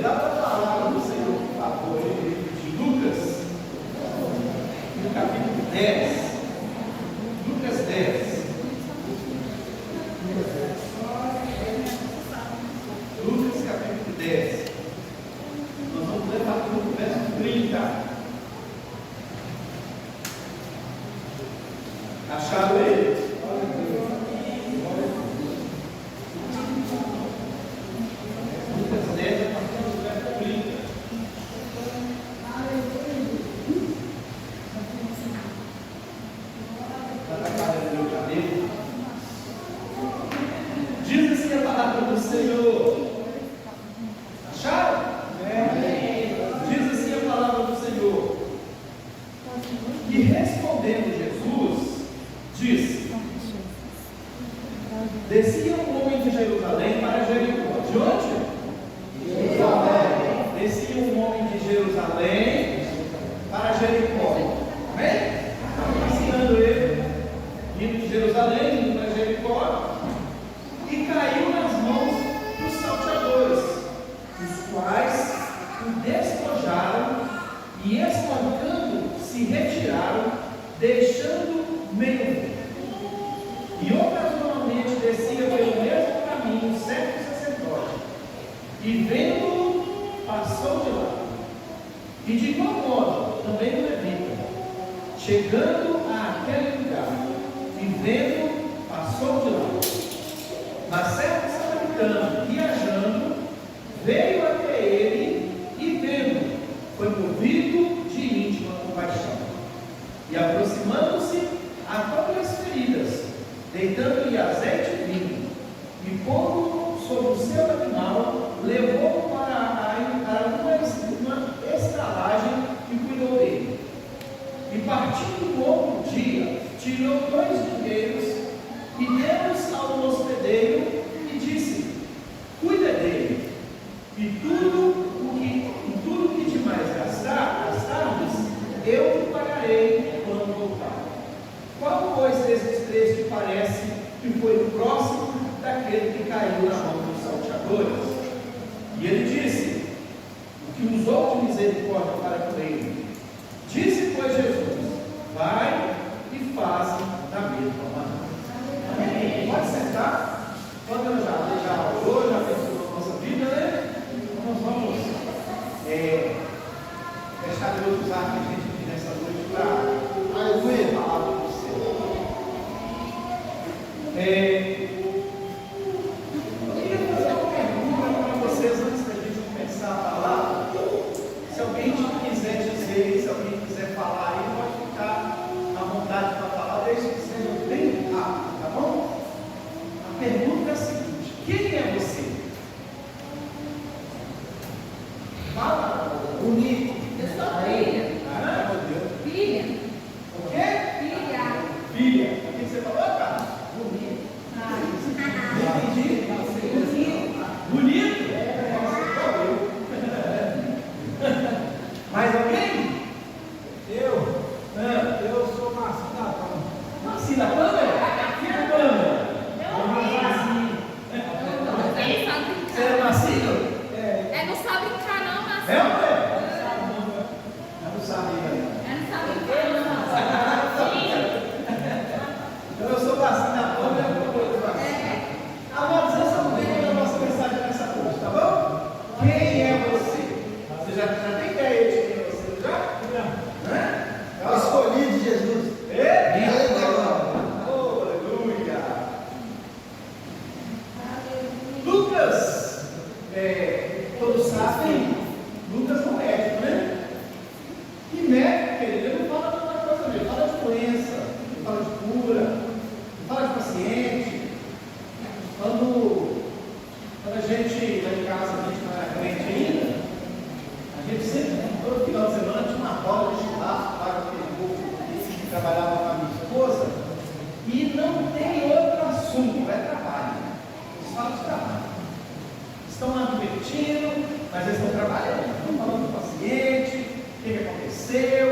dá para falar do Senhor, por favor, de Lucas, no capítulo 10. Lucas 10. Lucas capítulo 10. Nós vamos ler a partir do verso 30. Acharam ele? Lucas 10, a partir do verso 30. Diz assim a palavra do Senhor. Acharam? Diz assim a palavra do Senhor. E respondendo Jesus, disse: descia um homem de Jerusalém para Jericó. De onde? Jerusalém. Descia um homem de Jerusalém para Jericó. Amém? Passeando ele, indo de Jerusalém, indo para Jericó, e caiu nas mãos dos salteadores, os quais o despojaram e, espancando, se retiraram, deixando meio. E ocasionalmente descia pelo mesmo caminho o certo sacerdote, e vendo-o, passou de lá. E de igual modo também o levita, chegando àquele lugar, e vendo, passou de lá. Mas certo samaritano, viajando, veio até ele, e vendo, foi movido de íntima compaixão. E aproximando-se, atou-lhe as feridas, deitando-lhe azeite e vinho, e pondo sobre o seu animal, levou-o para uma estalagem e cuidou dele. E partindo um outro dia, tirou 2 dinheiros e deu-os ao hospedeiro e disse: cuida dele, e tudo que demais gastardes, eu te pagarei quando voltar. Qual, pois, desses 3 te parece que foi o próximo daquele que caiu na mão dos salteadores? E ele disse: o que usou de misericórdia para com ele. Disse, pois, Jesus: vai e faze da mesma maneira. Amém? Pode sentar. Quando eu já orou, já abençoou a nossa vida, né? Então nós vamos deixar Deus usar a gente aqui nessa noite para ouvir a palavra do Senhor. Eu queria fazer uma pergunta para vocês antes da gente começar a falar. Se alguém quiser dizer, se alguém quiser falar aí, pode ficar à vontade para falar, desde que seja bem rápido, tá bom? A pergunta é a seguinte: quem é você? Fala, bonito. Eu sou filha. Ah, meu Deus. Filha. O quê? Filha. Filha. O que você falou, cara? Bonito. Não entendi. Bonito. Bonito? Mais alguém? Eu sou Marcinho da Pâmela. Marcinho da Pâmela? Quem é Pâmela? Ele sabe Você é brincar. Marcinho? É, não sabe brincar não, mas... É ou não é? Eu não sabia. É, não sabe brincar Então eu sou Marcinho da Pâmela, eu vou para você. Amados, essa é a nossa mensagem nessa noite, tá bom? Quem é você? Você já tem ideia de quem é você? Já? Eu escolhi de Jesus. Oh, aleluia! Lucas, todos sabem, Lucas é um médico, né? E médico, querido, ele não fala de outra coisa, ele fala de doença, ele fala de cura, ele fala de paciente. Quando a gente, lá em casa, a gente não era crente ainda, a gente sempre, todo final de semana, tinha uma roda de churrasco para aquele povo que trabalhava com a minha esposa, e não tem outro assunto, é trabalho. Eles falam de trabalho. Estão lá divertindo, mas eles estão trabalhando, estão falando do paciente, o que aconteceu,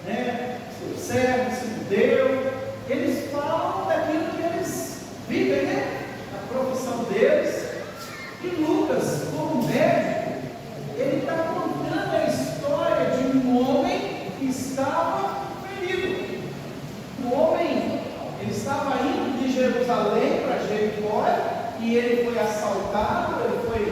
né? Se deu certo, se não deu. Eles falam daquilo que eles vivem, né? A profissão deles. E Lucas, como médico, ele foi assaltado, ele foi,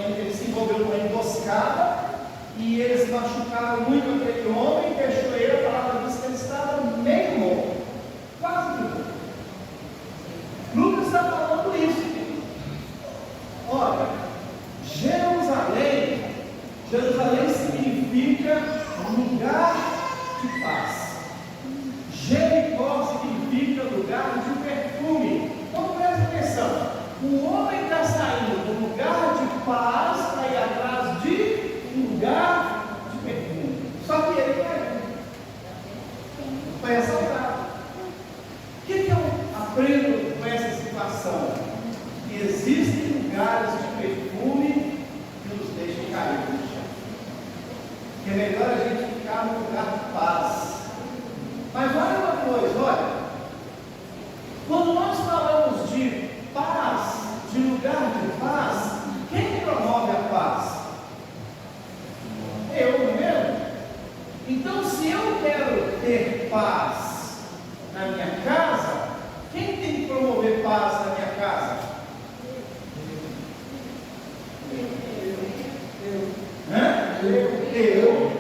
ele se envolveu numa emboscada, e eles machucaram muito aquele homem, deixou ele, a palavra diz que ele estava meio morto, quase morto. Lucas está falando isso. Olha, Jerusalém significa lugar de paz. Jericó significa lugar de perfume. Então presta atenção, o homem está saindo do lugar de paz para ir atrás de um lugar de perfume. Só que ele caiu, foi assaltado. O que eu aprendo com essa situação? Que existem lugares de perfume que nos deixam cair no chão. Que é melhor a gente ficar no lugar de paz. Mas olha uma coisa, quando nós falamos de paz, de lugar de paz, quem promove a paz? Eu mesmo. Então, se eu quero ter paz na minha casa, quem tem que promover paz na minha casa? Eu?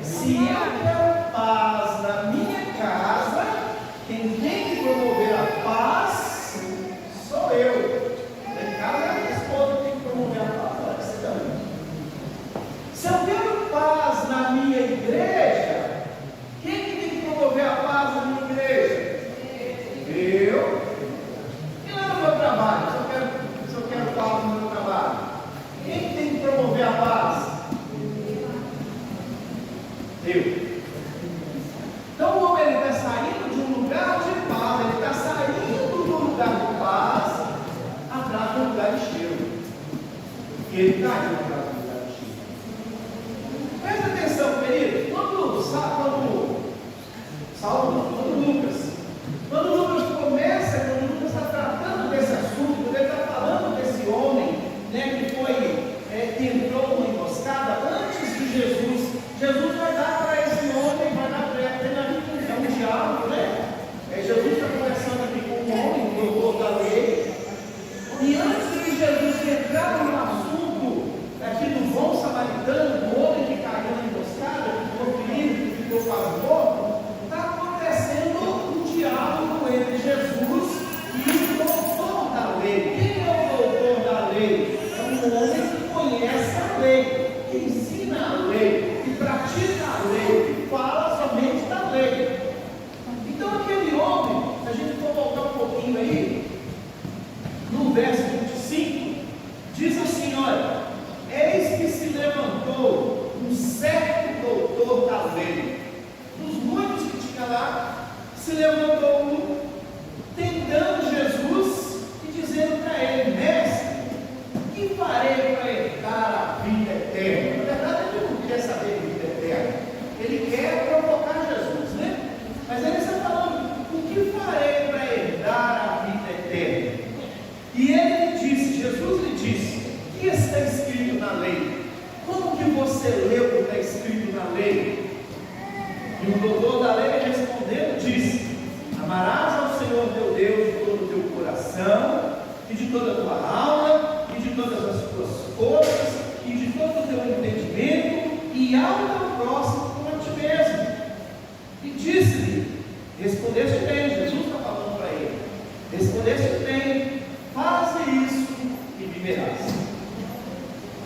Se eu quero paz na minha casa, quem tem que promover a paz sou eu. Na casa, a esposa tem que promover a paz. Olha que você também. Se eu quero paz na minha igreja, quem que tem que promover a paz na minha igreja? Eu. E lá no meu trabalho, se eu quero paz no meu trabalho, quem tem que promover a paz? Eu. Então o homem está saindo de um lugar de paz, ele está saindo do lugar de paz atrás do lugar de cheiro. E ele caiu atrás do lugar de cheiro. Presta atenção, querido, quando Lucas começa, quando Lucas está tratando desse assunto, quando ele está falando desse homem, que foi, que entrou numa emboscada antes de Jesus vai dar para esse homem, vai dar para ele um diálogo, Jesus está conversando aqui com um homem, um doutor da lei, e antes de Jesus entrar no assunto aqui do bom samaritano, do homem que caiu na emboscada, que ficou ferido, que ficou quase morto, está acontecendo um diálogo entre Jesus e o doutor da lei. Quem é o doutor da lei? É um homem que conhece a lei, que ensina a lei, que pratica a lei, que fala somente da lei. Então aquele homem, se a gente for voltar um pouquinho aí, no verso 25, diz assim, olha, eis que se levantou um certo doutor da lei, dos muitos que tinha lá, se levantou um, tentando Jesus e dizendo para ele, mestre, que farei para herdar a vida eterna? Na verdade ele não quer saber de vida eterna, ele quer provocar Jesus, mas ele está falando, o que farei para herdar a vida eterna? E ele lhe disse, Jesus lhe disse, o que está escrito na lei? Como que você leu o que está escrito na lei? E o doutor da lei respondendo disse, amarás ao Senhor teu Deus de todo o teu coração, e de toda a tua alma, e de todas as tuas forças, e de todo o teu entendimento, e ao teu próximo como a ti mesmo. E disse-lhe, respondeste bem, Jesus está falando para ele, respondeste bem, faze isso e viverás.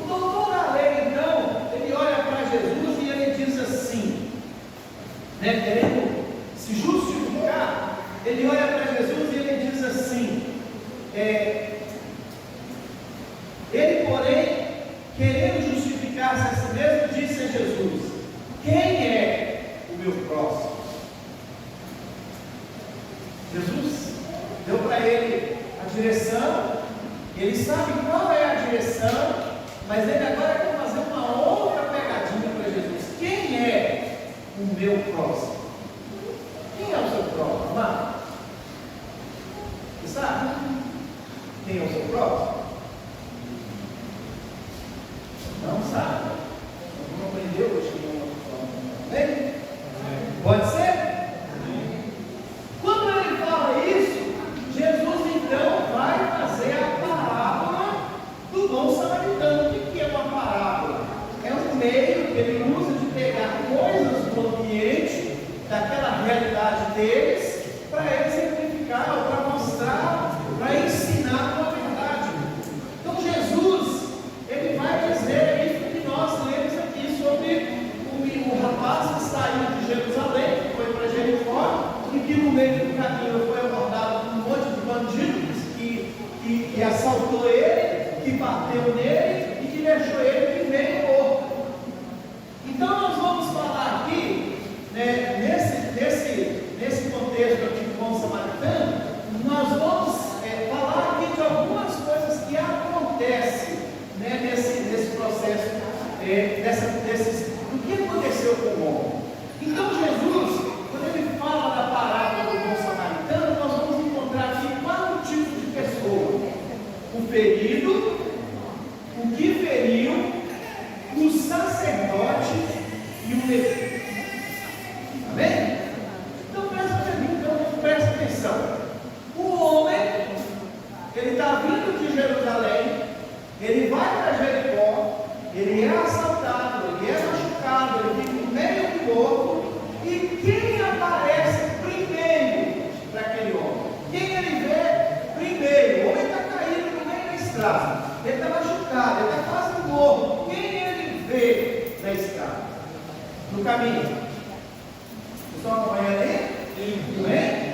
O doutor da lei, então, ele olha para Jesus e ele diz assim, querendo se justificar, ele olha para Jesus e ele diz assim, ele, porém, querendo justificar-se a si mesmo, disse a Jesus, quem é o meu próximo? Jesus deu para ele a direção, ele sabe qual é a direção, mas ele agora quer fazer uma outra pegadinha para Jesus. Quem é o meu próximo? Quem é o seu próximo, amado? Você sabe? Quem é o seu próximo? Não sabe? Não aprendeu hoje que não falando. Pode ser? Quando ele fala isso, Jesus então que assaltou ele, que bateu nele e que deixou ele que veio morto. Então nós vamos falar aqui, né, nesse contexto aqui do bom samaritano, nós vamos falar aqui de algumas coisas que acontecem, né, nesse processo, do que aconteceu com o homem. Então Jesus, quando ele fala da parábola do bom samaritano, nós vamos encontrar aqui quatro tipos de pessoa: o ferido, o que feriu, o sacerdote e o levita. Amém? Então presta atenção. O homem, ele está vindo de Jerusalém, ele vai para Jericó, ele é assaltado, ele é machucado, ele fica meio morto, e quem aparece primeiro para aquele homem? Quem ele vê primeiro? O homem está caído no meio da estrada, ele está machucado, ele está quase morto. Quem ele vê na estrada, no caminho? Vocês estão acompanhando aí? Amém?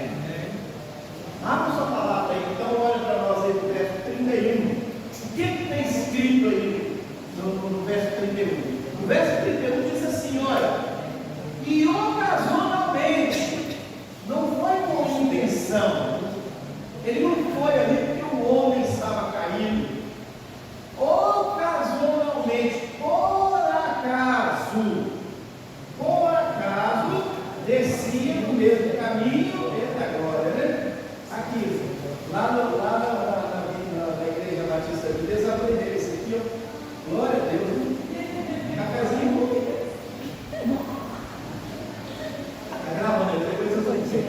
Abra sua palavra aí, então olha para nós aí no verso 31. O que está escrito aí no verso 31? O verso 31 diz assim: olha, e ocasionalmente, não foi com intenção, ele não foi ali porque o homem estava caído, ocasionalmente, por acaso, descia no mesmo caminho, eita glória, né? Aqui, lá na igreja Batista de Deus, aprender esse aqui, ó. Glória a Deus, né? Cafézinho. Está gravando aí, depois eu vou dizer.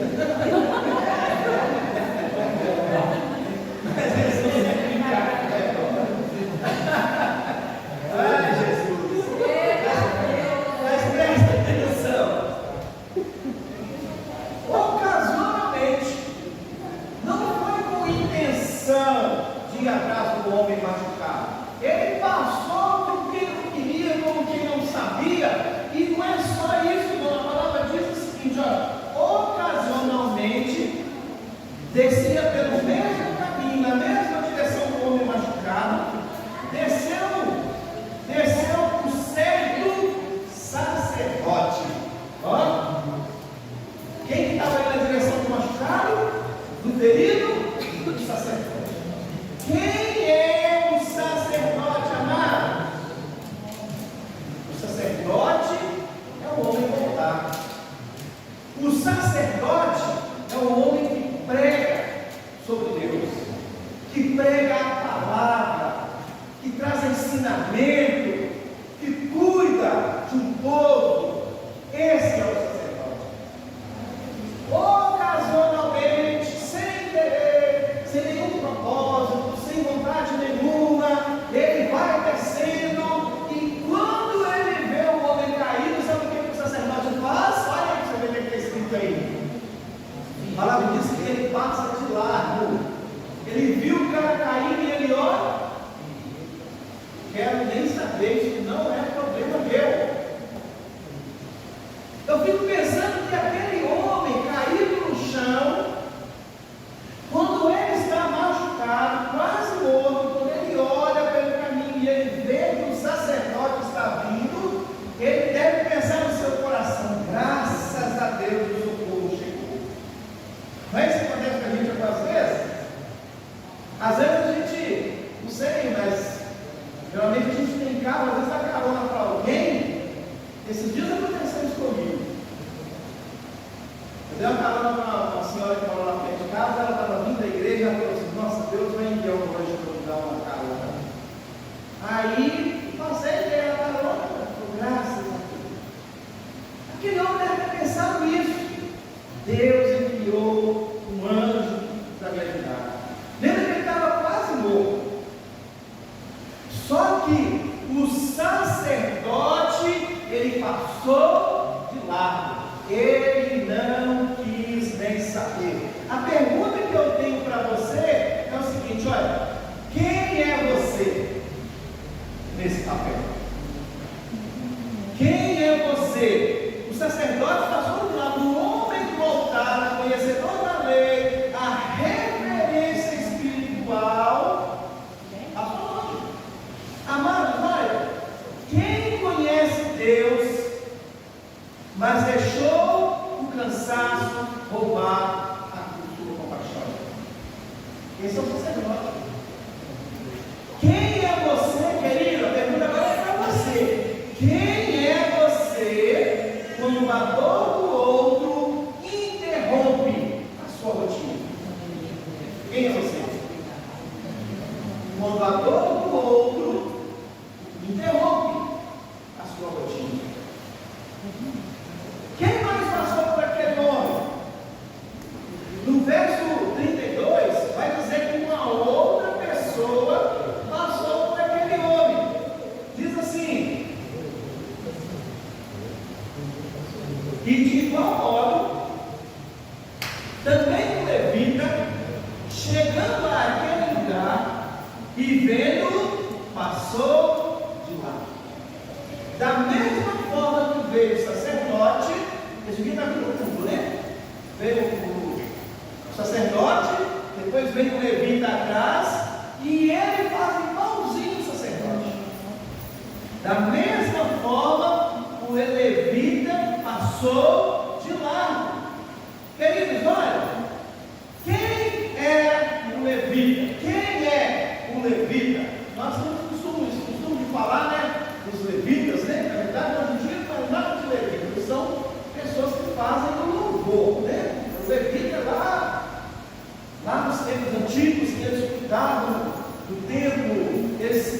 Mas eles não vão brincar. Ai, Jesus. Mas presta atenção. Ocasionalmente, não foi com intenção de ir atrás do homem machucado. Ele passou porque não queria, como quem não sabia. E não é só isso, não. A palavra diz o seguinte: olha, ocasionalmente descia pelo mesmo caminho, na mesma direção do homem machucado, desceu o certo sacerdote. Ó, quem que estava aí na direção do machucado? Do ferido? Do sacerdote. Quem é o sacerdote, amado? O sacerdote é o homem voltado. O sacerdote é o homem que prega sobre Deus, que prega a palavra, que traz ensinamento, que cuida de um povo. Esse é o sacerdote. Ocasionalmente, sem querer, sem nenhum propósito, sem vontade nenhuma, ele vai descendo, e quando ele vê o homem caído, sabe o que o sacerdote faz? Olha aí para você ver o que está escrito aí. A palavra diz que ele passa de largo. Ele viu o cara caindo e ele olha. Quero nem saber, isso não é problema meu. Eu fico pensando que aquele homem caído no chão, quando ele está machucado, quase morto, quando ele olha pelo caminho e ele vê que o sacerdote está vindo, ele deve pensar no seu coração: graças a Deus o socorro chegou. Não é isso que acontece com a gente algumas vezes? Às vezes a gente, não sei, mas geralmente a gente tem carro, às vezes dá carona para alguém. Esses dias aconteceu isso comigo. Eu dei uma carona para uma senhora que morou na frente de casa, ela estava vindo da igreja, ela falou assim: nossa, Deus vai enviar hoje para me dar uma carona. Aí, passei, dei a carona, falei: graças a Deus. Aquele homem deve ter pensado isso. Deus enviou um anjo para me ajudar. Lembra que ele estava quase morto. Só que o sacerdote, ele passou de lado. Ele não quis nem saber. A pergunta que eu tenho para você é o seguinte: olha, quem é você nesse papel? Quem é você? O sacerdote passou de lado. O homem voltado, conhecedor da lei, a referência espiritual, Quem é você, querido? A pergunta agora é para você. Quem é você quando a dor do outro interrompe a sua rotina? Quem é você? Quando a dor do outro interrompe a sua rotina. Quem mais passou por aquele homem? No verso 32, vai dizer que uma outra pessoa passou por aquele homem. Diz assim: e de igual modo, também o levita, chegando àquele lugar e vendo-o, passou de lá. Da mesma forma que veio o sacerdote, esse aqui está no fundo, né? Veio o sacerdote, depois vem o levita atrás, e ele faz igualzinho o sacerdote. Da mesma forma, o levita passou de lado. Queridos, olha, quem é o levita? Quem é o levita? Nós temos costume de falar, né, dos levitas, né? Na verdade, hoje em dia não faz nada de levitas, são pessoas que fazem o louvor, né? Os levitas lá nos tempos antigos, que eles cuidavam do templo, eles se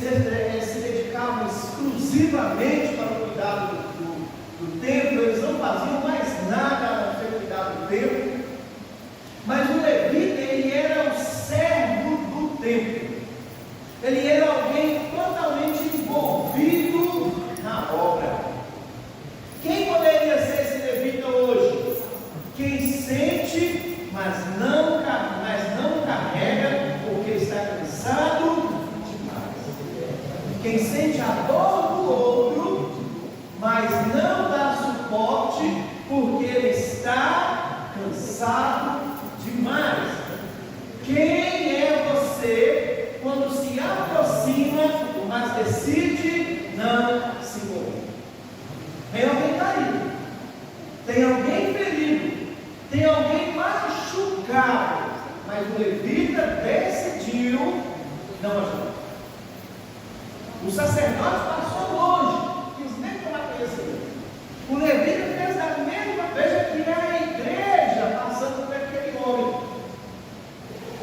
dedicavam exclusivamente para o cuidado do templo, eles não faziam mais nada a não ser cuidar do templo. Mas o levita, ele era o servo do templo, ele era alguém totalmente envolvido na obra. Quem poderia ser esse levita hoje? Quem sente, mas não carrega, porque está cansado demais. Quem sente a dor do outro, mas não dá suporte, porque ele está cansado demais. Quem é você quando se aproxima, mas decide não se envolver? Tem alguém caído, tem alguém ferido, tem alguém machucado, mas o levita decidiu não ajudar. O sacerdote passou longe, quis nem tomar conhecimento. O levita fez da mesma, veja que é a igreja passando por aquele homem.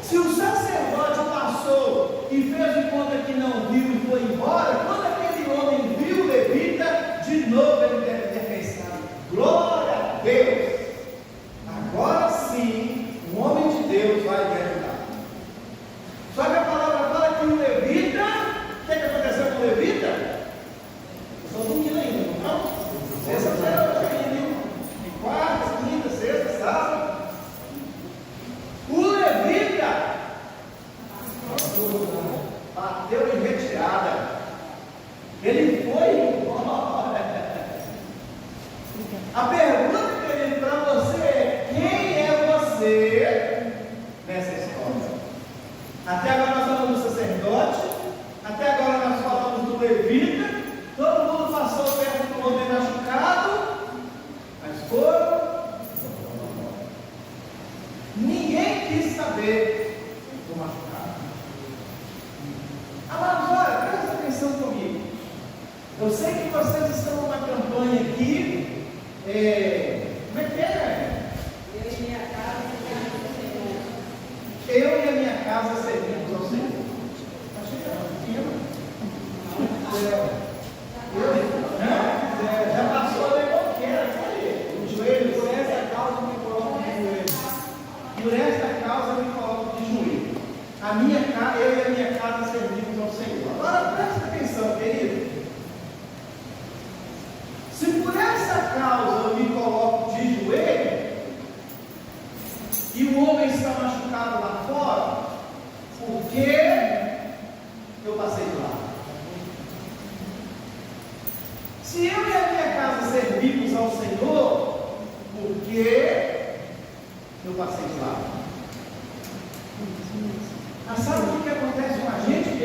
Se o sacerdote passou e fez de conta que não viu e foi embora, quando aquele homem viu o levita, de novo ele deve ter pensado: glória a Deus, agora sim, um homem de Deus vai me ajudar. Só que a palavra fala que o levita, o que aconteceu com o levita? Estou dormindo ainda, não? Sexta-feira, quarta, quinta, sexta, sábado. O levita bateu em retirada. Ele foi embora. A pergunta, querido, para você é: quem é você nessa história? Até agora nós falamos do sacerdote, até agora nós falamos do levita, todo mundo passou perto do homem machucado, mas foram. Ninguém quis saber do machucado. Amados, olha, presta atenção comigo. Eu sei que vocês estão numa campanha aqui. Como é que é? Eu e a minha casa servimos ao Senhor. Eu e a minha casa servimos ao Senhor. Está chegando. Já passou a qualquer. O joelho, por essa causa me coloco de joelho. Por esta causa me coloco de joelho. Eu e a minha casa servimos ao Senhor. Agora presta atenção, querido. Se por essa causa eu me coloco de joelho, e o homem está machucado lá fora, por que eu passei de lado? Se eu e a minha casa servimos ao Senhor, por que eu passei de lado? Mas sabe o que acontece com a gente?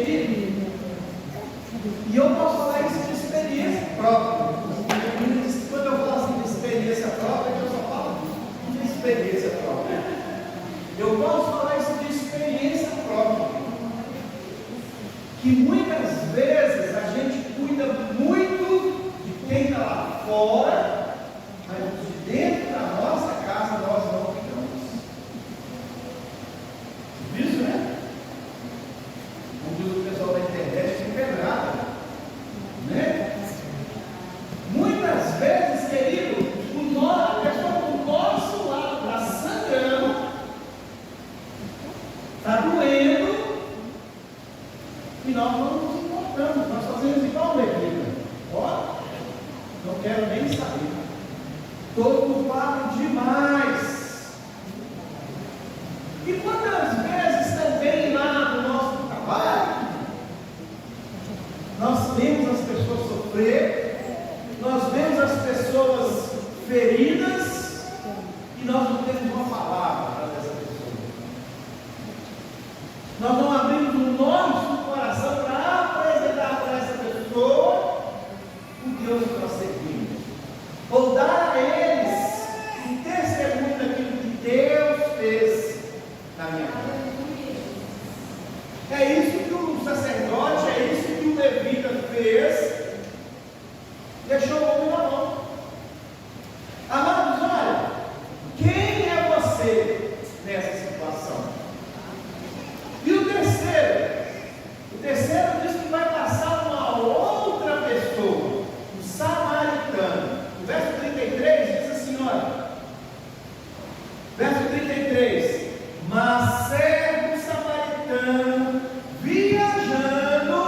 que muitas vezes a gente cuida muito de quem está lá fora, mas de dentro da nossa casa nós não cuidamos. Isso, né? Como diz o pessoal da internet, tem pedrada, né? Muitas vezes, querido, a pessoa do nosso lado está sangrando, está doendo, e nós não nos importamos, nós fazemos igual Levita. Ó, não quero nem saber. Estou ocupado demais. E quantas vezes também lá no nosso trabalho, nós vemos as pessoas sofrer, nós vemos as pessoas feridas, e nós não temos uma palavra para essa pessoa. Nós não abrimos o nosso coração para apresentar para essa pessoa o Deus que nós servimos, ou dar a eles um testemunho daquilo que Deus fez na minha vida. É isso que o sacerdote, é isso que o levita fez, deixou o homem na mão. Amados, olha, quem é você nessa situação? E o terceiro diz que vai passar uma outra pessoa, um samaritano. O verso 33 diz assim, olha, verso 33, mas certo samaritano, viajando,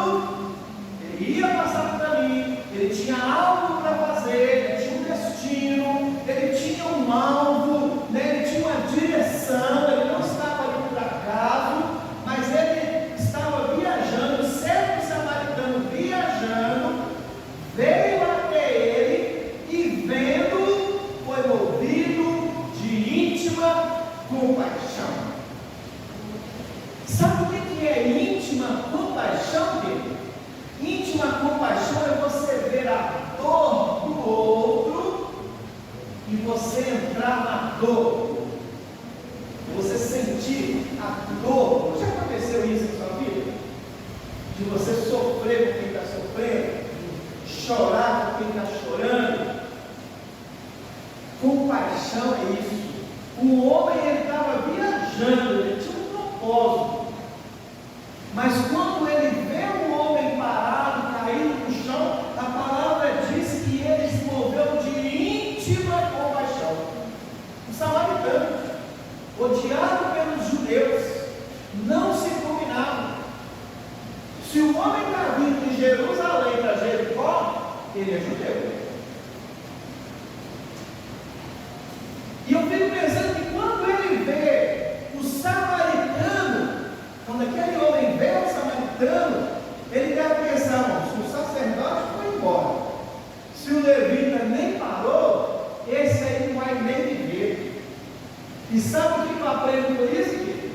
ele ia passar por ali, ele tinha algo para fazer, ele tinha um destino, ele tinha um alvo, né? Ele tinha uma direção, ele não estava ali por acaso, mas ele estava viajando, certo samaritano viajando, veio até ele e vendo, foi movido de íntima compaixão. Sabe o que é íntima compaixão, querido? Íntima compaixão é você ver a dor do outro e você entrar na dor. Você sentir a dor. Já aconteceu isso na sua vida? De você sofrer com quem está sofrendo, chorar com quem está chorando. Compaixão é isso. O homem estava viajando, ele tinha um propósito. Mas quando ele vê o homem parado, caído no chão, a palavra diz que ele se moveu de íntima compaixão. O samaritano, odiado pelos judeus, não se combinavam. Se o homem está vindo de Jerusalém para Jericó, ele é judeu. E eu fico pensando que quando ele vê o samaritano, quando aquele homem vê o samaritano, ele deve pensar, se o sacerdote foi embora, se o levita nem parou, esse aí não vai nem viver. E sabe o que eu aprendo por isso, querido?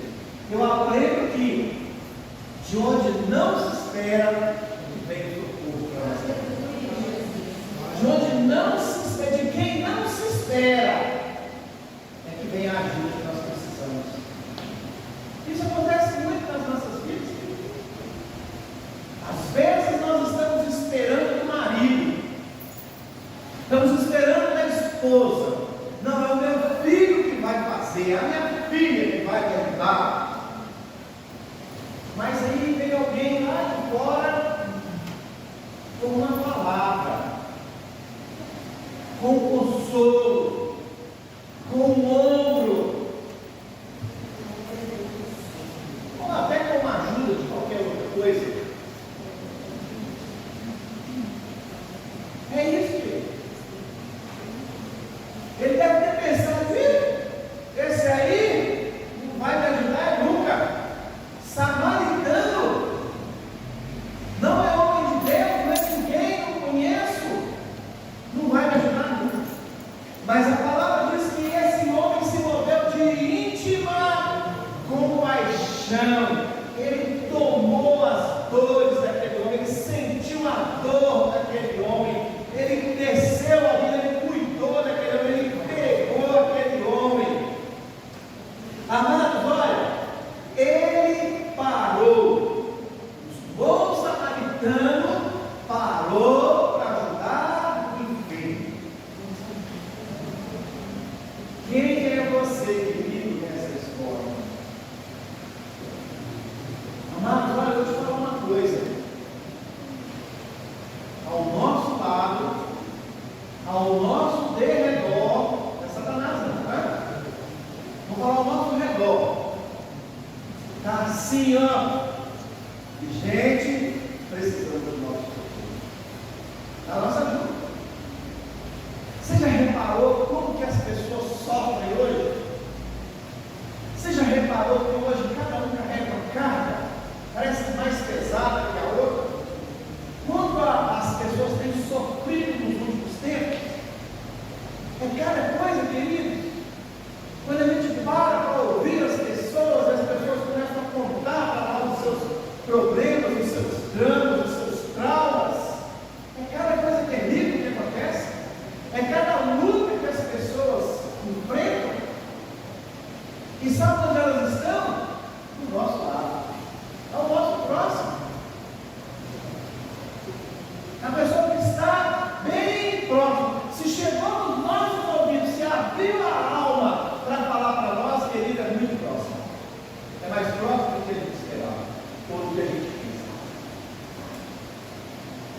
Eu aprendo que de onde não se espera, vem o socorro para nós. De onde não se espera, de quem não se espera, é que vem a ajuda que nós precisamos. Isso acontece muito nas nossas vidas. Às vezes nós estamos esperando o marido, estamos esperando da esposa. Não, é o meu filho que vai fazer, é a minha filha que vai me ajudar. Mas aí vem alguém lá de fora com uma palavra, com consolo, com um ombro, ou até com uma ajuda de qualquer outra coisa. É isso, querido.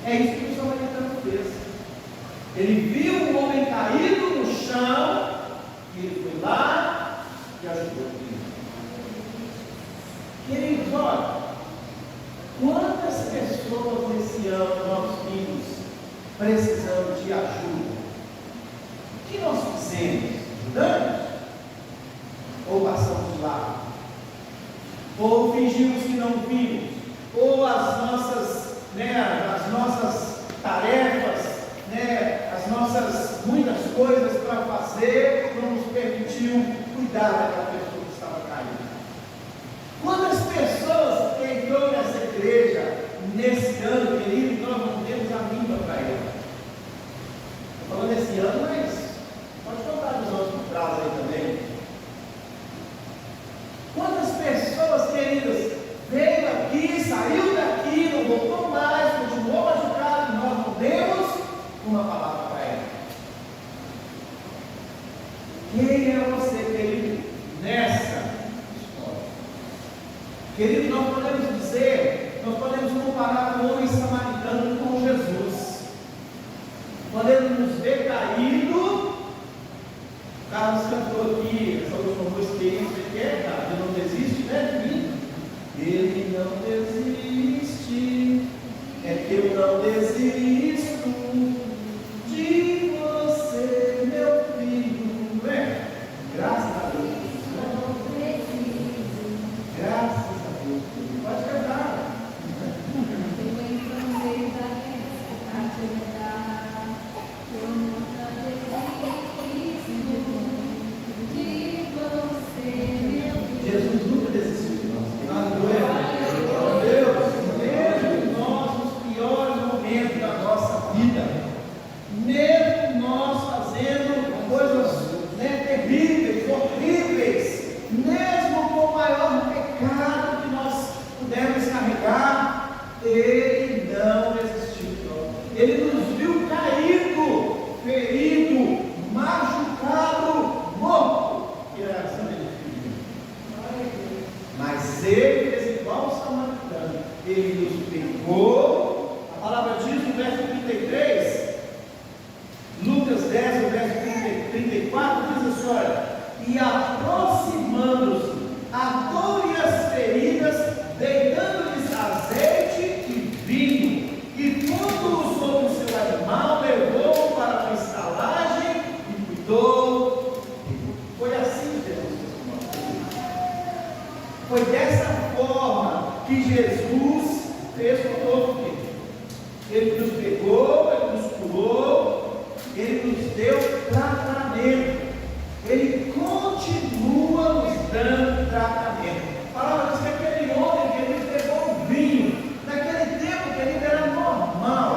É isso que o samaritano fez. Ele viu um homem caído no chão, e ele foi lá e ajudou ele. Queridos, olha, quantas pessoas nesse ano nós vimos precisando de ajuda? O que nós fizemos? Ajudamos? Ou passamos lá? Ou fingimos que não vimos? Ou as nossas tarefas, as nossas muitas coisas para fazer não nos permitiam cuidar daquela pessoa que estava caída? Quantas pessoas que entrou nessa igreja nesse ano, querido, nós não temos a mínima para ela? Estou falando desse ano, mas pode contar dos anos por trás aí também. Quantas pessoas, queridas, veio aqui, saiu daqui, não voltou mais, continuou machucado, e nós não demos uma palavra para ela? Quem é você, querido, nessa história? Querido, nós podemos comparar o homem samaritano com Jesus. Podemos nos ver caído. O Carlos cantou aqui, essa última música que você quer, cara, ele não desiste, né, de mim? Ele não desiste, é que eu não desisto de você, meu filho, não é? Graças a Deus. Graças a Deus. Pode cantar. Jesus nunca desistiu de nós. Aleluia. Deus, mesmo nós nos piores momentos da nossa vida, mesmo nós fazendo coisas terríveis, horríveis, mesmo com o maior pecado que nós pudermos carregar, Ele não desistiu de nós. Ele nos viu caído, ferido, machucado, morto, e a reação dele foi: mas Ele fez igual o samaritano. Ele nos pegou. A palavra diz no verso 33, Lucas 10, no verso 34, diz assim: olha, e aproximando-se, atou-lhe as feridas, deitando-lhes azeite e vinho, e quando usou o seu animal, levou-o para uma estalagem e cuidou dele. Foi assim que Jesus fez. Foi dessa forma que Jesus fez com todo mundo. Ele nos pegou, Ele nos curou, Ele nos deu tratamento. Ele continua nos dando tratamento. A palavra diz que aquele homem que ele pegou vinho, naquele tempo que ele era normal.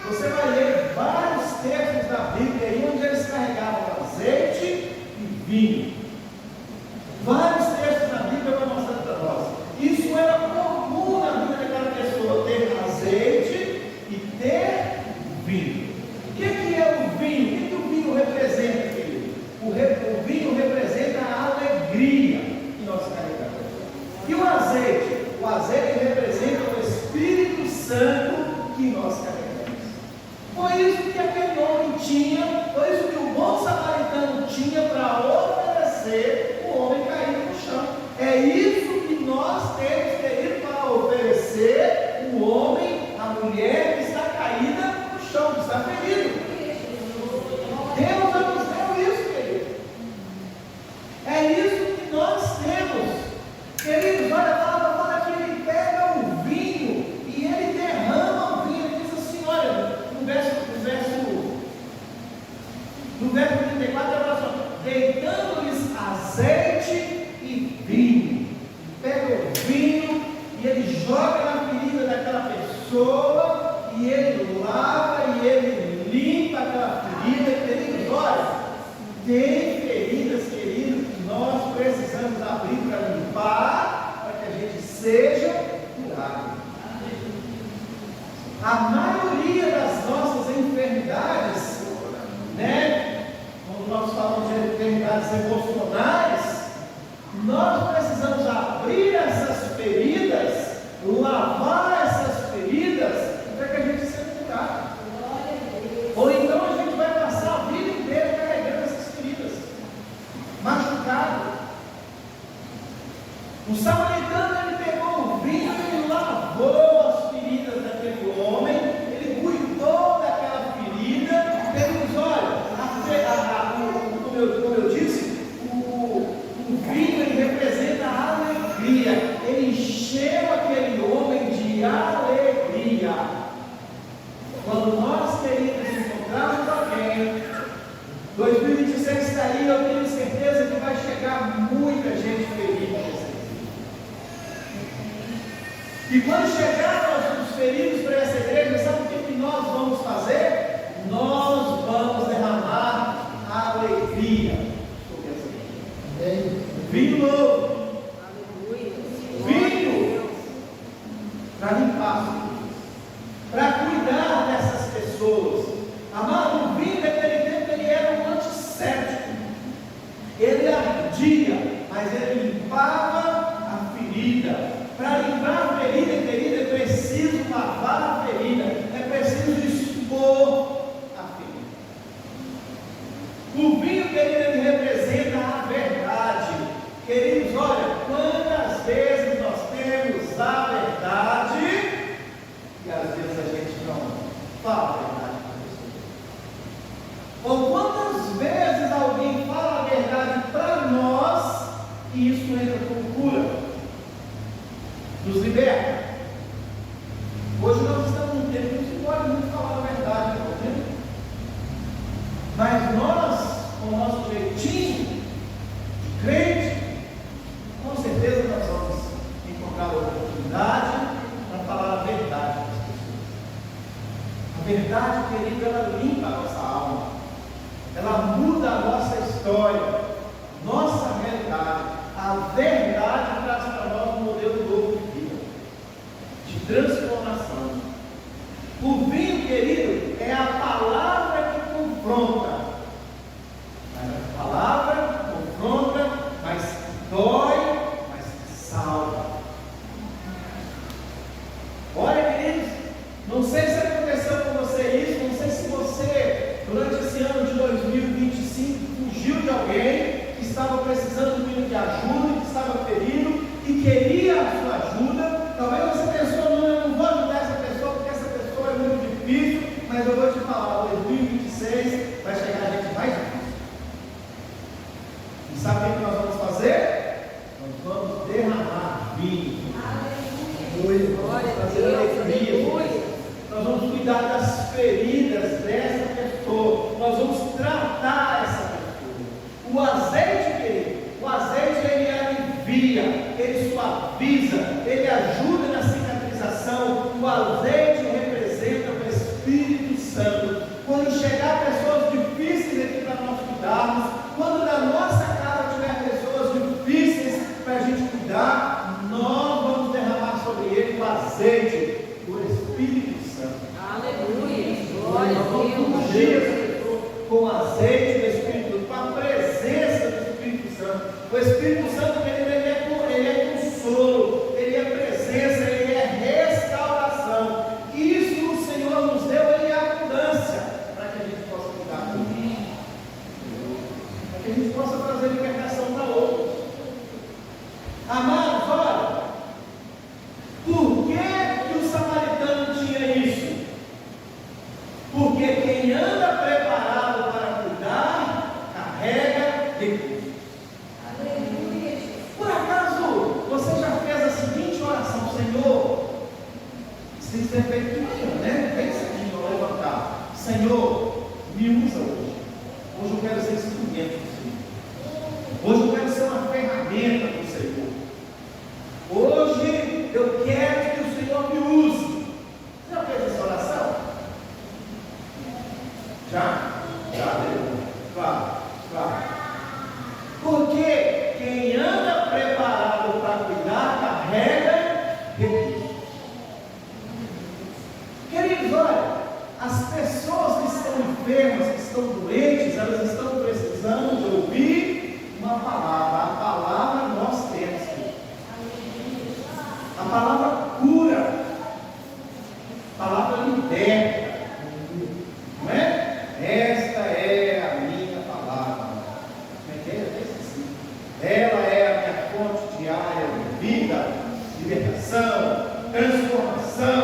Você vai ler vários textos da Bíblia aí onde eles carregavam azeite e vinho. Vários textos da Bíblia vão mostrar para nós. Isso era comum na vida daquela pessoa, ter azeite e ter vinho. O que é o vinho? O que o vinho representa, querido? O vinho representa a alegria que nós carregamos. E o azeite? O azeite representa o Espírito Santo que nós carregamos. Foi isso que aquele homem tinha, foi isso que o bom samaritano tinha para oferecer o homem caído no chão. É isso que nós temos, querido, para oferecer o homem, a mulher que está caída no chão, que está ferido. Deus nos deu isso, querido. É isso que nós temos. Queridos, olha a palavra fala que ele pega o vinho e ele derrama o vinho. Ele diz assim, olha, no verso 34, ele fala assim: deitando-lhes azeite e vinho. Pega o vinho e ele joga na ferida daquela pessoa, e ele lava e ele limpa aquela ferida. Queridos, olha, tem feridas, queridos, que nós precisamos abrir para limpar, para que a gente seja curado. A maioria das nossas enfermidades, quando nós falamos de enfermidades emocionais, nós precisamos abrir essas feridas, lavar essas feridas, para que a gente seja E quando chegar os feridos para essa igreja, sabe o que nós vamos fazer? Nós vamos derramar alegria sobre essa igreja. Vinho novo. Vinho para limpar as feridas, para cuidar dessas pessoas. Amado, o vinho daquele tempo ele era um antisséptico. Ele ardia, mas ele limpava a ferida. Para limpar a ferida, querida, é preciso lavar a ferida, é preciso expor a ferida. O vinho, querido, ele representa a verdade. Queridos, olha, quantas vezes nós temos a verdade e às vezes a gente não fala a verdade para a pessoa. Ou quantas vezes alguém fala a verdade para nós e isso entra como cura, nos liberta. Hoje nós estamos num tempo que não se pode muito falar a verdade, não é? Mas nós, com o nosso jeitinho de crente, com certeza nós vamos encontrar a oportunidade para falar a verdade para as pessoas. A verdade, querido, ela limpa a nossa alma, ela muda a nossa história, nossa realidade. A verdade traz para nós um modelo novo de vida, de transformação. O vinho, querido, é a palavra que confronta. A palavra confronta, mas dói, mas salva. Olha, queridos, não sei se aconteceu com você isso, não sei se você, durante esse ano de 2025, fugiu de alguém que estava precisando muito de ajuda, que estava ferido e queria a sua ajuda. Talvez você pensou, não, eu não vou ajudar essa pessoa porque essa pessoa é muito difícil, mas eu vou te falar, 2026 vai chegar a gente mais difícil. E sabe o que nós vamos fazer? Nós vamos derramar vinho. Trazer alegria. Nós vamos cuidar das feridas dessa pessoa. Nós vamos tratar essa pessoa. O azeite, querido, o azeite ele alivia, ele suaviza, ele ajuda na cicatrização. O azeite representa o Espírito Santo. Quando chegar pessoas difíceis aqui para nós cuidarmos, quando na nossa casa tiver pessoas difíceis para a gente cuidar, nós vamos derramar sobre ele o azeite do Espírito Santo. Aleluia. Nós vamos ungir essa pessoa com o azeite do Espírito, com a presença do Espírito Santo. O Espírito Santo, ele é consolo, ele é presença, ele é restauração. Isso o Senhor nos deu em abundância, para que a gente possa cuidar do mundo, para que a gente possa trazer libertação para outros. Amados, olha, por que o samaritano tinha isso? Porque quem anda preparado para cuidar, carrega recursos. Por acaso, você já fez a seguinte oração: Senhor, isso tem que ser feito de manhã, né? Bem cedinho, ao levantar. Senhor, me usa hoje. Hoje eu quero ser instrumento do Senhor. Hoje eu quero ser uma ferramenta do Senhor. Hoje eu quero que o Senhor me use. Você já fez essa oração? Já? Claro. Porque quem anda preparado para cuidar, carrega recursos. Queridos, olha, as pessoas que estão enfermas, que estão doentes, elas estão precisando de ouvir uma palavra. A palavra nós temos. A palavra cura, a palavra liberta, não é? Esta é a minha palavra. Como é que é? Ela é a minha fonte diária de vida, libertação, transformação.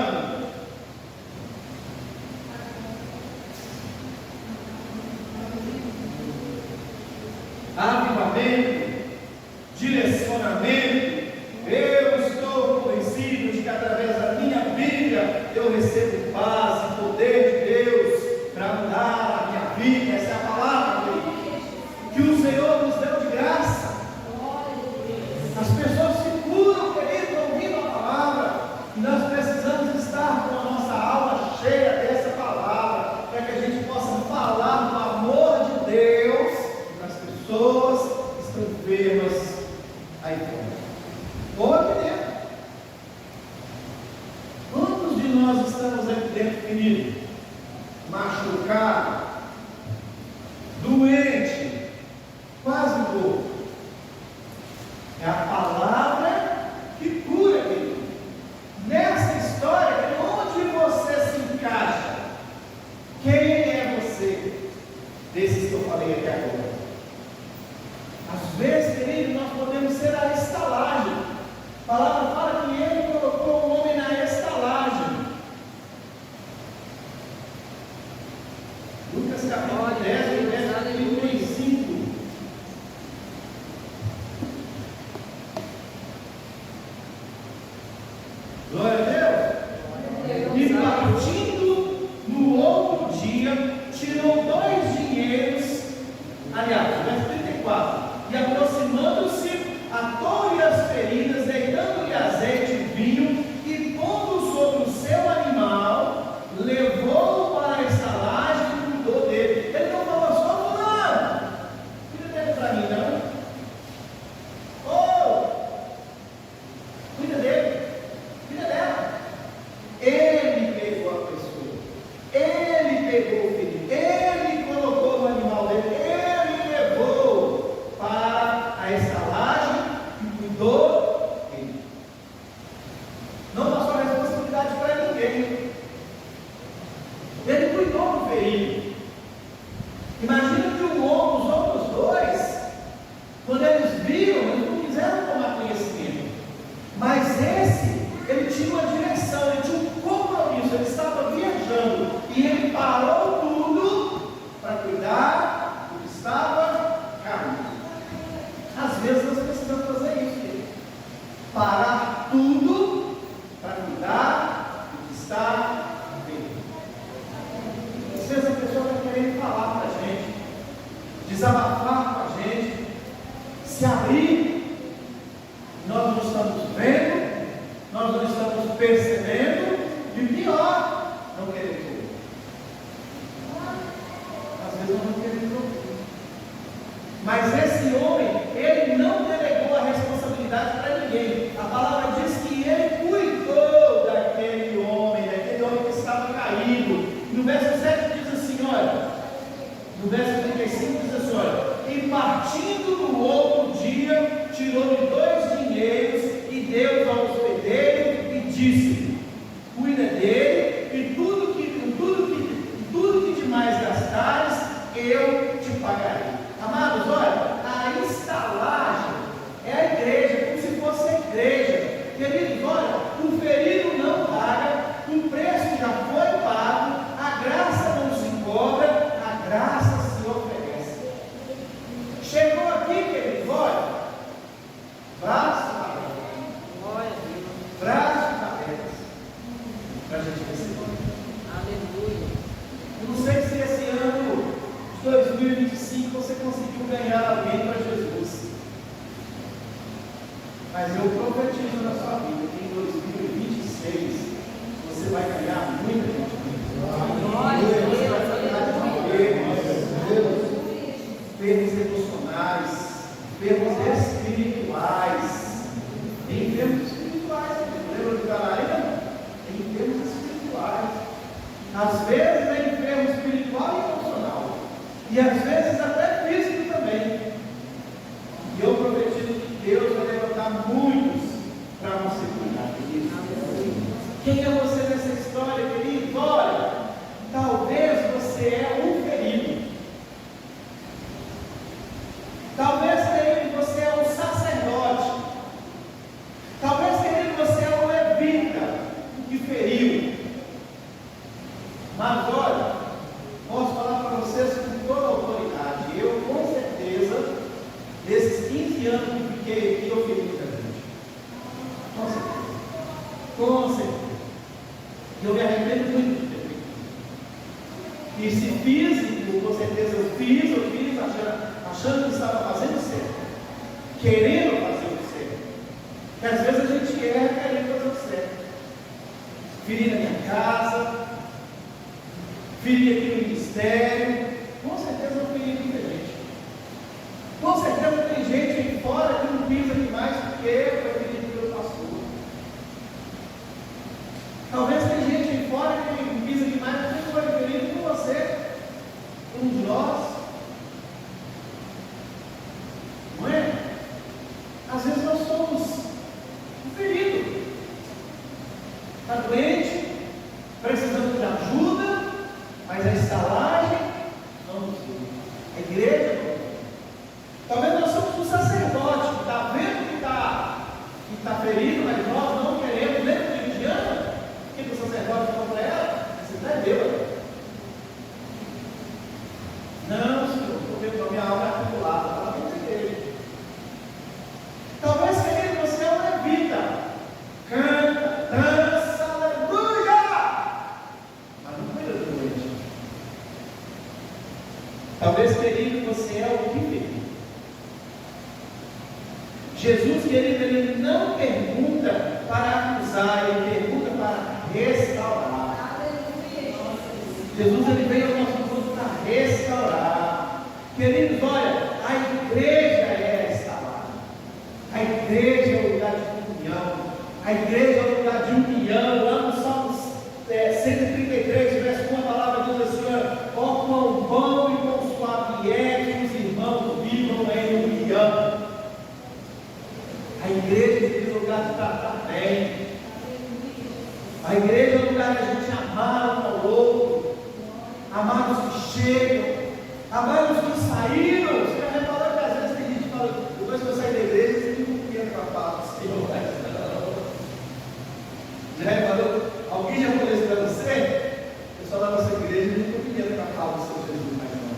nós estamos aqui dentro ferido, machucado, doente, quase morto. É a palavra que cura, querido. Nessa história, onde você se encaixa? Quem é você? Desses que eu falei aqui agora. Às vezes, querido, nós podemos ser a estalagem. A palavra fala que ele colocou o homem na estalagem. Lucas capítulo 10, verso 35. Glória a Deus. E partindo no outro dia, tirou 2 dinheiros. Aliás, verso 34. E aproximando-se, atou-lhe as feridas, deitando-lhe azeite e vinho, e pondo sobre o seu animal, levou-o para a estalagem e cuidou dele. Ele não falou só, fulano, cuida dele para mim, não? Cuida dele, cuida dela. Ele pegou a pessoa, ele pegou o filho, ele colocou no animal dele, ele levou para a estalagem e cuidou dele. Não passou a responsabilidade para ninguém. Ele cuidou do ferido. Imagina que os outros 2, quando eles viram, eles não quiseram tomar conhecimento. Mas esse, ele tinha uma direção, ele tinha um compromisso, ele estava viajando e ele parou tudo para cuidar do que estava caindo. Às vezes nós precisamos fazer isso, querido. Parar tudo para cuidar do que está vendo. Às vezes a pessoa está querendo falar para a gente, desabafar com a gente, se abrir. Nós não estamos vendo, nós não estamos percebendo, e pior, não queremos ouvir. Às vezes nós não queremos ouvir. Mas esse homem, ele não delegou a responsabilidade para ninguém. A palavra diz que ele cuidou daquele homem que estava caído. No verso 7 diz assim, olha, no verso 35 diz assim, olha, e partindo no outro dia, tirou-lhe 2 dinheiros e deu ao hospedeiro e disse, cuida dele e tudo que demais gastares, eu te pagarei. Amados, olha, a estalagem é a igreja, como se fosse a igreja. Queridos, olha, o ferido não paga, o preço já foi pago, a graça não se cobra, a graça se oferece. Chegou aqui, queridos, olha, braços abertos, para a gente receber. Aleluia. Eu não sei se esse ano de 2025 você conseguiu ganhar alguém para Jesus, mas eu profetizo na sua vida que em 2026 você vai ganhar muita gente. Termos emocionais, termos espirituais, em termos espirituais, lembra do Calarina? Em termos espirituais, às vezes é em termos espiritual e emocional, e às vezes até físico também. E eu profetizo que Deus vai levantar muitos para você cuidar, querido. Quem é você nessa história, querido? Olha, talvez você é um ferido. Talvez, querido, você é um sacerdote. Talvez, querido, você é um levita que feriu. Mas olha, posso falar para vocês com toda a autoridade. Eu, com certeza, desses 15 anos que fiquei aqui, eu feri muita gente. Com certeza. Com certeza. E eu me arrependo muito de ter feito. E se fiz, com certeza eu fiz achando que estava fazendo certo, querendo fazer o certo. Porque às vezes a gente quer querer fazer o certo. Feri na minha casa, feri aqui no ministério, com certeza eu feri muita gente. Com certeza tem gente aí fora que não pisa aqui mais porque foi ferido pelo pastor. Talvez tem gente um de nós. Não é? Às vezes nós somos feridos. Está doente, precisando de ajuda, mas a estalagem não nos deu. A igreja não deu. Talvez nós somos um sacerdote que está vendo que está ferido, mas nós não queremos, nem cotidiano. O que o sacerdote falou para ela? Você não é Deus. Não, Senhor, porque a minha alma é atribulada, ela tem que ter. Talvez, querido, você é uma levita, canta, dança, aleluia, mas não cuida do doente. Talvez, querido, você é o que Jesus, querido, ele não pergunta para acusar, ele pergunta para restaurar. Jesus, ele veio ao nosso mundo para restaurar. Queridos, olha, a igreja é restaurada. A igreja é o lugar de comunhão. A igreja é o lugar de união. Lá no Salmos 133, verso 1, a palavra diz assim: ó, quão bom e quão suave é que os irmãos vivam em união. A igreja é o lugar de tratar bem. A igreja é o lugar de a gente amar um ao outro, amar os que chegam, amar os que saíram. Você já reparou que às vezes tem gente que fala, depois que eu saí da igreja, você tem um pequeno para a paz do Senhor. Já reparou? Alguém já falou isso para você? O pessoal da nossa igreja não tem pequeno para a paz do Senhor Jesus mais não.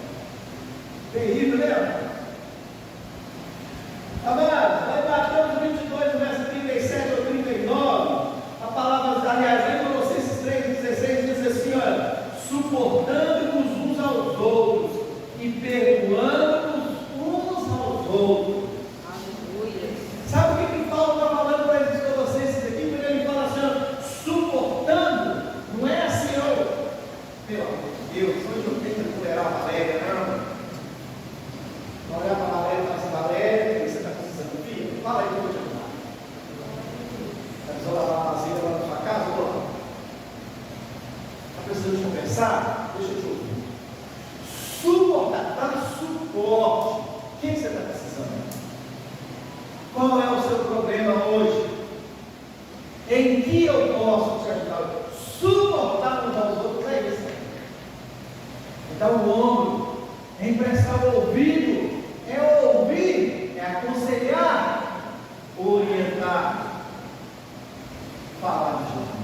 Terrível, né? Amados, lá em Mateus 22, verso 37 ou 39, a palavra, aliás, em Colossenses 3,16 diz assim: olha, suportando-vos uns aos outros e perdoando-vos uns aos outros. Aleluia. Sabe o que Paulo está falando para esses Colossenses aqui? Quando ele fala assim, ó, suportando, não é assim, meu amor de Deus, hoje eu tenho que tolerar a Valéria, não. Não olhar para a Valéria e falar assim, Valéria, você está precisando de filho? Fala aí que eu vou te ajudar. Está precisando lavar a vasilha lá na sua casa? Está precisando de conversar? Deixa eu te ouvir. Suportar, dar suporte. Quem você está precisando? Qual é o seu problema hoje? Em que eu posso te ajudar? Suportar uns aos outros é isso. É dar o ombro, é emprestar o ouvido, é ouvir, é aconselhar, orientar, falar de Jesus.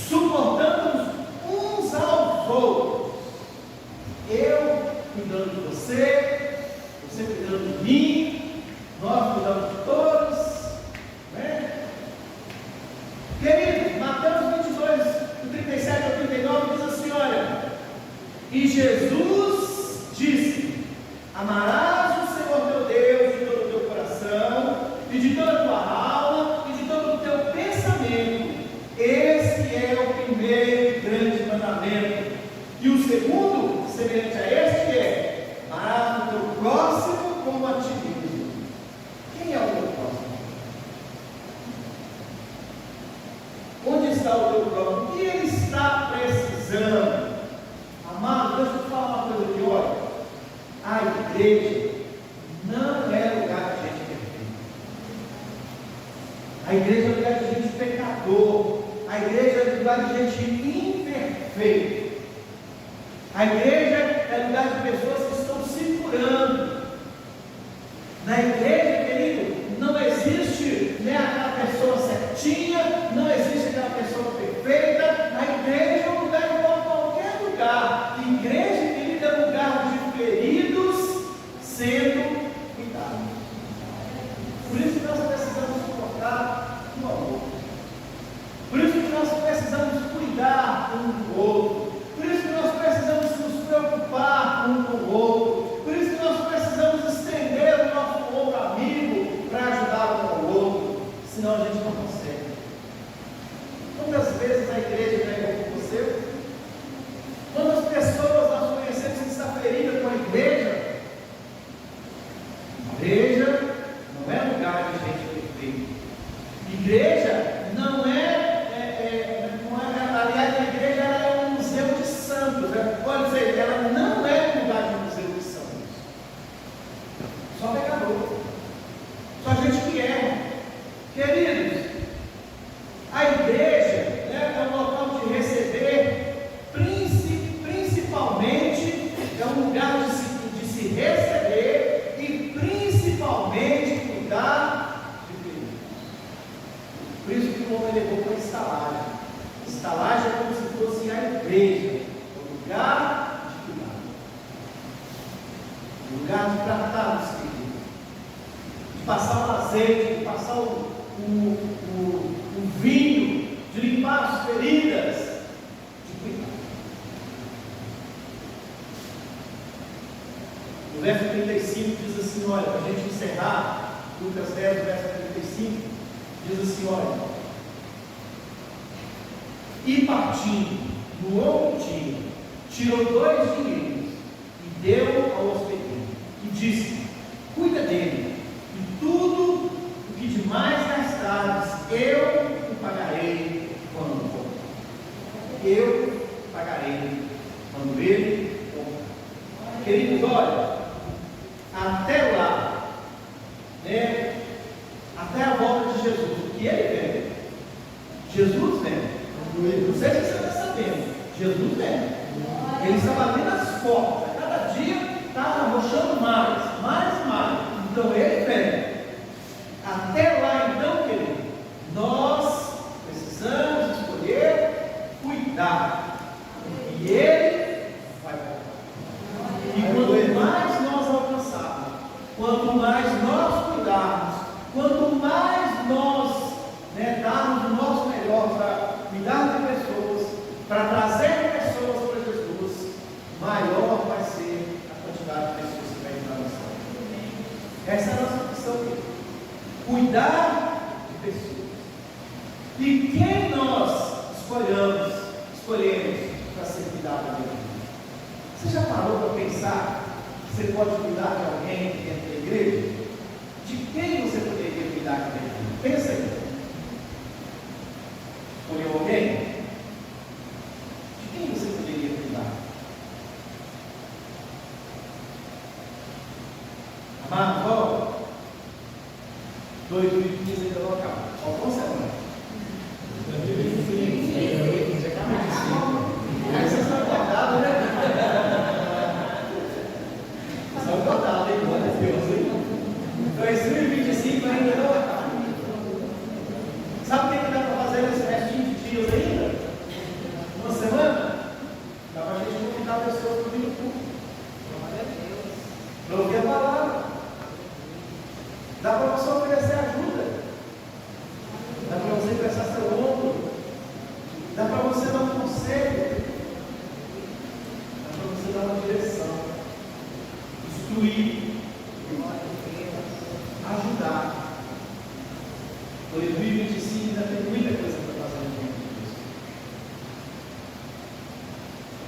Suportando uns aos outros. Eu cuidando de você, você cuidando de mim, nós cuidamos de todos, né? Queridos, Mateus 22, do 37 ao 39 diz assim, olha, e Jesus disse, amarás o Senhor teu Deus de todo o teu coração, e de toda a tua alma, e de todo o teu pensamento. Esse é o primeiro e grande mandamento. E o segundo, semelhante a este, é amarás o teu próximo como a ti mesmo. Quem é o teu próximo? Onde está o teu próximo? O que ele está precisando? Amado, deixa eu te falar uma coisa aqui, olha. A igreja não é lugar de gente perfeita. A igreja é lugar de gente pecador. A igreja é lugar de gente imperfeita. A igreja é lugar de pessoas que estão se curando. Na igreja, querido, não existe aquela pessoa certinha, não existe aquela pessoa perfeita. A igreja é um lugar igual a qualquer lugar. Igreja, querido, é lugar de feridos sendo cuidados. Por isso que nós precisamos suportar um ao outro. Por isso que nós precisamos cuidar um do outro. Por isso que nós precisamos nos preocupar um com o outro. Por isso que nós precisamos estender o nosso ombro amigo para ajudar um ao outro. Senão a gente não consegue. Quantas vezes a igreja pegou com você? Quantas pessoas nós conhecemos que está ferida com a igreja? Igreja não é lugar de gente perfeita. Igreja não é, aliás, a igreja ela é um museu de santos. Pode ser, ela igreja é o lugar de cuidar, o lugar de tratar os queridos, de passar o azeite, de passar o vinho, de limpar as feridas, de cuidar. O verso 35 diz assim, olha, para a gente encerrar, Lucas 10, verso 35, diz assim, olha, e partindo, no outro dia, tirou 2 dinheiros e deu ao hospedeiro, e disse, cuida dele, e tudo o que de mais gastares, eu o pagarei quando for. Eu pagarei quando ele for. Queridos, olha, até lá, né? Até a volta de Jesus, o que ele vem? Jesus vem. Não sei se você está sabendo, Jesus vem. Ele estava abrindo as portas, cada dia estava arrochando mais e mais. Então ele vem. Até lá, então, querido, nós precisamos escolher cuidar. E ele vai voltar. E quanto mais nós alcançarmos, quanto mais nós cuidarmos, quanto mais nós darmos o nosso melhor para cuidar de pessoas, para trazer pessoas para Jesus, maior vai ser a quantidade de pessoas que vai entrar no céu. Essa é a nossa missão. Cuidar de pessoas. E quem nós escolhemos para ser cuidado de Deus? Você já parou para pensar que você pode cuidar de alguém dentro da igreja? De quem você poderia cuidar dentro da igreja? Pensa aí. Escolheu alguém? De quem você poderia cuidar? Amado, volta. 2015 ainda não acaba. Faltou uma semana. 2025. Aí vocês estão guardados, né? Vocês estão guardados, hein? Glória a Deus, hein? 2025 ainda não acaba. Sabe o que dá para fazer nesse restinho de dias ainda? Uma semana? Dá para a gente convidar pessoas para vir no culto. Para ouvir a palavra. Dá para você oferecer ajuda. Dá para você prestar seu ombro. Dá para você dar um conselho. Dá para você dar uma direção. Instruir. Ajudar. 2025 ainda tem muita coisa para fazer no tempo de Deus.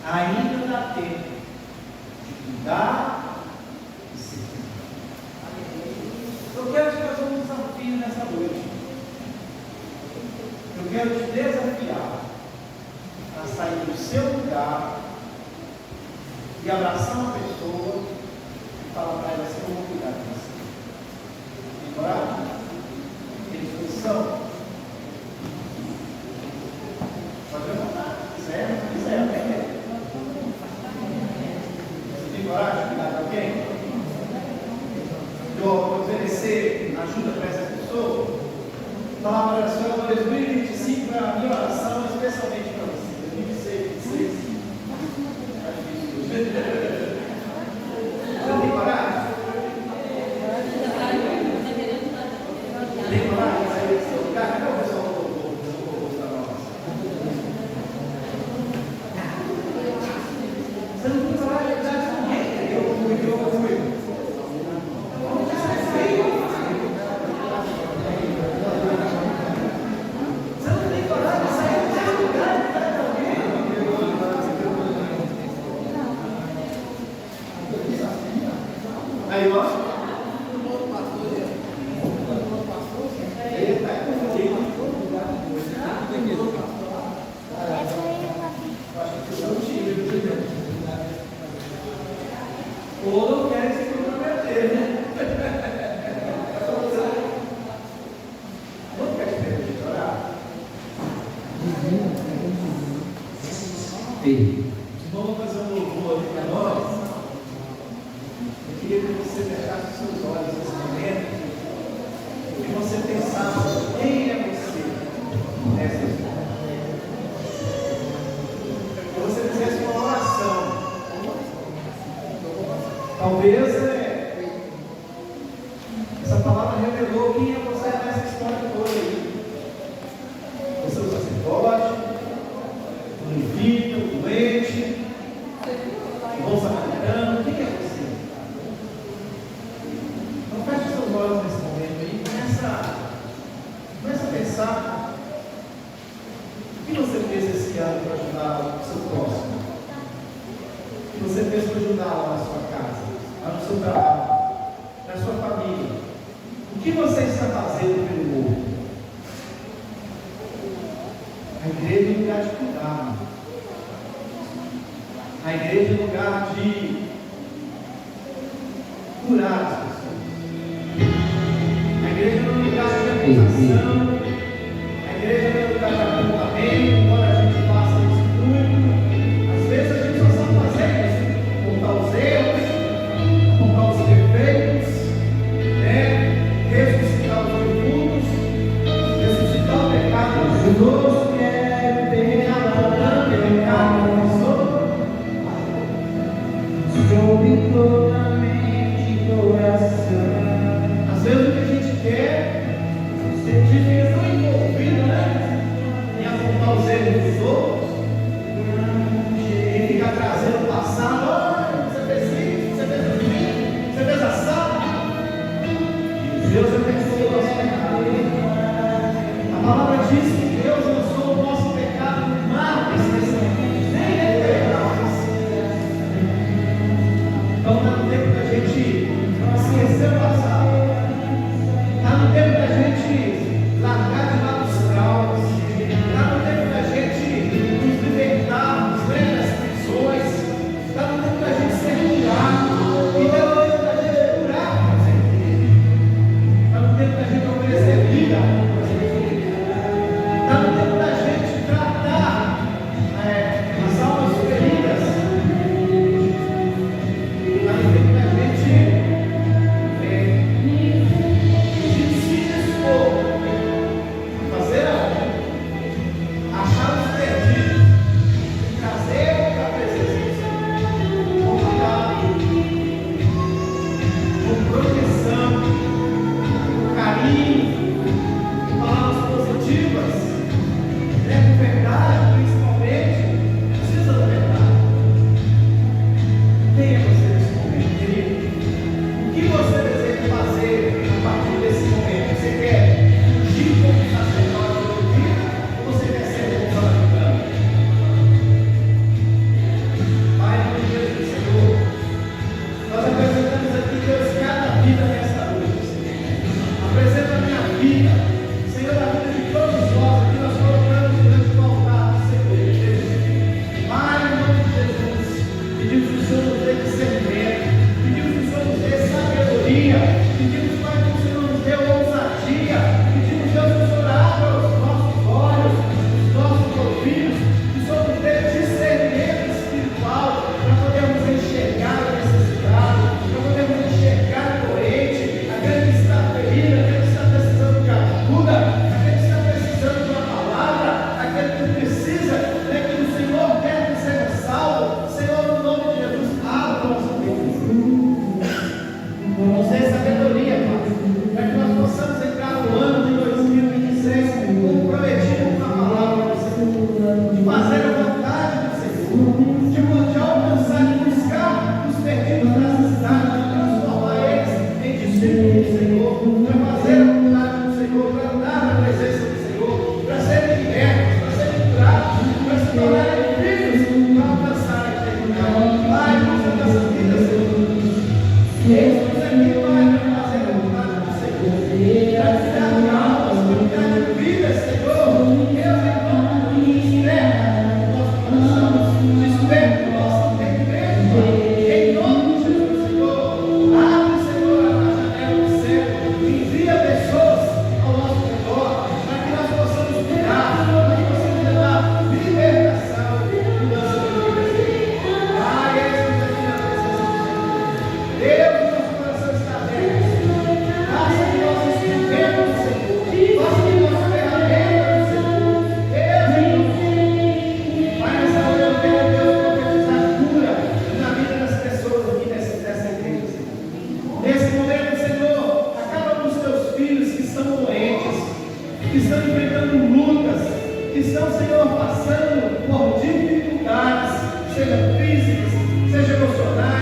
Ainda dá tempo de cuidar e servir. Eu quero te fazer um desafio nessa noite. Eu quero te desafiar a sair do seu lugar e abraçar uma pessoa e falar para ela assim: eu vou cuidar de você. Tem coragem? Tem disposição? Pode levantar. Quiser, né? Você tem coragem de cuidar de alguém? De oferecer ajuda para essa pessoa? Falar para a senhora, 2025 é a minha oração, especialmente para você. 2026. Está difícil. Você tem coragem? Tem coragem de sair do seu lugar? Cadê o pessoal do da nossa? Você não tem coragem de cuidar de ninguém? Eu fui. Você não tem coragem de sair do seu lugar e cuidar de alguém? Aí, ó. Ou não querem se comprometer, né? Não quer te permitir orar? Vamos fazer um louvor aqui para nós. Eu queria que você fechasse os seus olhos nesse momento e que você pensasse quem é você nessa história. Que você Talvez essa palavra revelou quem é você nessa história toda aí. Você é o sacerdote, o levita, o doente, o bom samaritano. Quem é você? Então feche seus olhos nesse momento aí e começa a pensar o que você fez esse ano para ajudar o seu próximo. O que você fez para ajudar lá na sua casa, lá no seu trabalho, na sua família. O que você está fazendo pelo outro? A igreja é um lugar de cuidado. A igreja é um lugar de curar as pessoas. A igreja não é um lugar de acusação. A igreja não é um lugar de apontamento, embora a gente faça isso muito. Às vezes a gente só sabe fazer isso, apontar os erros, apontar os defeitos, né? Ressuscitar os defuntos, ressuscitar o pecado dos outros, Sobre toda a mente e coração. às vezes o que a gente quer é ser difícil. estão, Senhor, passando por dificuldades, sejam físicas, sejam emocionais,